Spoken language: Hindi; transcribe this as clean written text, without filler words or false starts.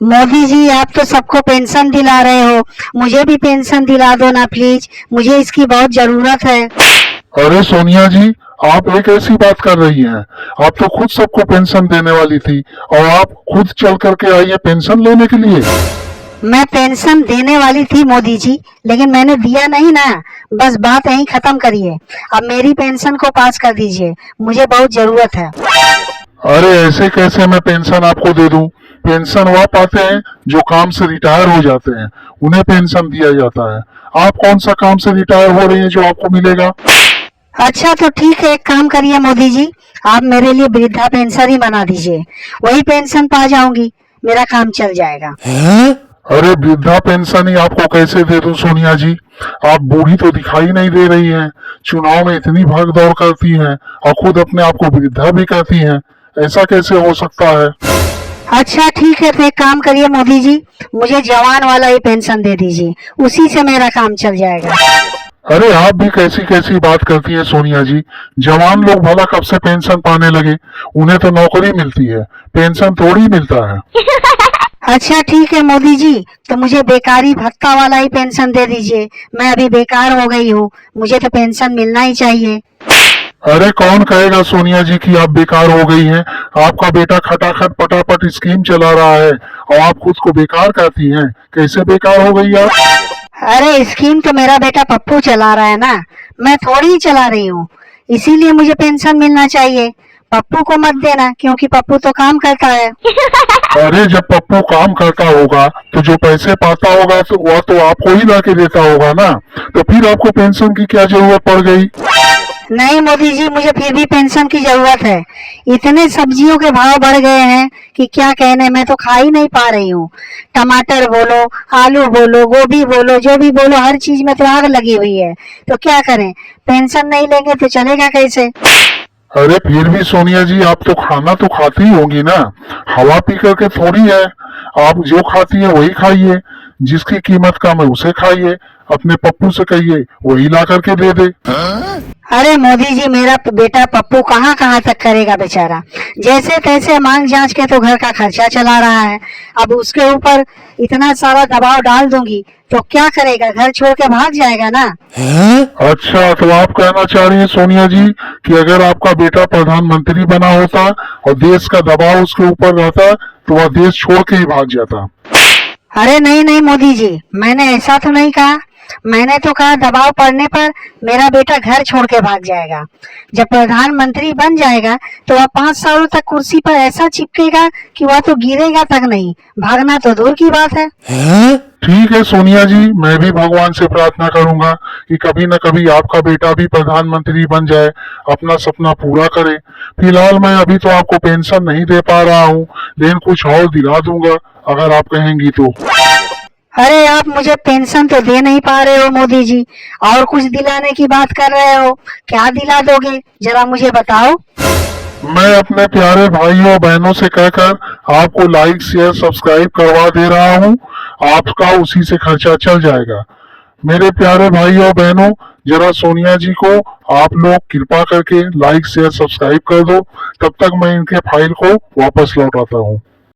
मोदी जी, आप तो सबको पेंशन दिला रहे हो, मुझे भी पेंशन दिला दो ना प्लीज, मुझे इसकी बहुत जरूरत है। अरे सोनिया जी, आप एक ऐसी बात कर रही हैं। आप तो खुद सबको पेंशन देने वाली थी और आप खुद चल करके आई है पेंशन लेने के लिए। मैं पेंशन देने वाली थी मोदी जी, लेकिन मैंने दिया नहीं ना। बस बात यहीं खत्म करिए। अब मेरी पेंशन को पास कर दीजिए, मुझे बहुत जरूरत है। अरे ऐसे कैसे मैं पेंशन आपको दे दूं? पेंशन वह पाते हैं जो काम से रिटायर हो जाते हैं, उन्हें पेंशन दिया जाता है। आप कौन सा काम से रिटायर हो रही हैं जो आपको मिलेगा? अच्छा तो ठीक है, एक काम करिए मोदी जी, आप मेरे लिए वृद्धा पेंशन ही बना दीजिए, वही पेंशन पा जाऊंगी, मेरा काम चल जाएगा। अरे वृद्धा पेंशन ही आपको कैसे दे दूं सोनिया जी? आप बूढ़ी तो दिखाई नहीं दे रही हैं, चुनाव में इतनी भाग दौड़ करती हैं और खुद अपने आप को वृद्धा भी कहती हैं। ऐसा कैसे हो सकता है? अच्छा ठीक है, तो एक काम करिए मोदी जी, मुझे जवान वाला ही पेंशन दे दीजिए, उसी से मेरा काम चल जाएगा। अरे आप भी कैसी कैसी बात करती है सोनिया जी। जवान लोग भला कब से पेंशन पाने लगे? उन्हें तो नौकरी मिलती है, पेंशन थोड़ी मिलता है। अच्छा ठीक है मोदी जी, तो मुझे बेकारी भत्ता वाला ही पेंशन दे दीजिए, मैं अभी बेकार हो गई हूँ, मुझे तो पेंशन मिलना ही चाहिए। अरे कौन कहेगा सोनिया जी कि आप बेकार हो गई हैं? आपका बेटा खटाखट पटापट स्कीम चला रहा है और आप खुद को बेकार कहती हैं। कैसे बेकार हो गई आप? अरे स्कीम तो मेरा बेटा पप्पू चला रहा है ना, मैं थोड़ी ही चला रही हूँ, इसीलिए मुझे पेंशन मिलना चाहिए। पप्पू को मत देना, क्योंकि पप्पू तो काम करता है। अरे जब पप्पू काम करता होगा तो जो पैसे पाता होगा तो वह तो आपको ही ला के देता होगा ना, तो फिर आपको पेंशन की क्या जरूरत पड़ गई? नहीं मोदी जी, मुझे फिर भी पेंशन की जरूरत है। इतने सब्जियों के भाव बढ़ गए हैं कि क्या कहने, मैं तो खा ही नहीं पा रही हूँ। टमाटर बोलो, आलू बोलो, गोभी बोलो, जो भी बोलो, हर चीज में तो आग लगी हुई है। तो क्या करें, पेंशन नहीं लेंगे तो चलेगा कैसे? अरे फिर भी सोनिया जी, आप तो खाना तो खाती ही होंगी ना, हवा पी करके थोड़ी है। आप जो खाती है वही खाइए, जिसकी कीमत कम है उसे खाइए। अपने पप्पू से कहिए वही ला करके दे दे। अरे मोदी जी, मेरा बेटा पप्पू कहाँ कहाँ तक करेगा बेचारा, जैसे तैसे मांग जांच के तो घर का खर्चा चला रहा है। अब उसके ऊपर इतना सारा दबाव डाल दूंगी तो क्या करेगा, घर छोड़ के भाग जाएगा ना। अच्छा तो आप कहना चाह रही हैं सोनिया जी कि अगर आपका बेटा प्रधानमंत्री बना होता और देश का दबाव उसके ऊपर रहता तो वह देश छोड़ के ही भाग जाता। अरे नहीं नहीं मोदी जी, मैंने ऐसा तो नहीं कहा। मैंने तो कहा दबाव पड़ने पर मेरा बेटा घर छोड़ के भाग जाएगा। जब प्रधानमंत्री बन जाएगा तो वह 5 सालों तक कुर्सी पर ऐसा चिपकेगा कि वह तो गिरेगा तक नहीं, भागना तो दूर की बात है। ठीक है सोनिया जी, मैं भी भगवान से प्रार्थना करूंगा कि कभी न कभी आपका बेटा भी प्रधानमंत्री बन जाए, अपना सपना पूरा करे। फिलहाल मैं अभी तो आपको पेंशन नहीं दे पा रहा हूँ, लेकिन कुछ और दिला दूंगा अगर आप कहेंगी तो। अरे आप मुझे पेंशन तो दे नहीं पा रहे हो मोदी जी, और कुछ दिलाने की बात कर रहे हो, क्या दिला दोगे जरा मुझे बताओ। मैं अपने प्यारे भाइयों और बहनों से कहकर आपको लाइक शेयर सब्सक्राइब करवा दे रहा हूँ। आपका उसी से खर्चा चल जाएगा। मेरे प्यारे भाइयों और बहनों, जरा सोनिया जी को आप लोग कृपा करके लाइक शेयर सब्सक्राइब कर दो। तब तक मैं इनके फाइल को वापस लौटाता हूँ।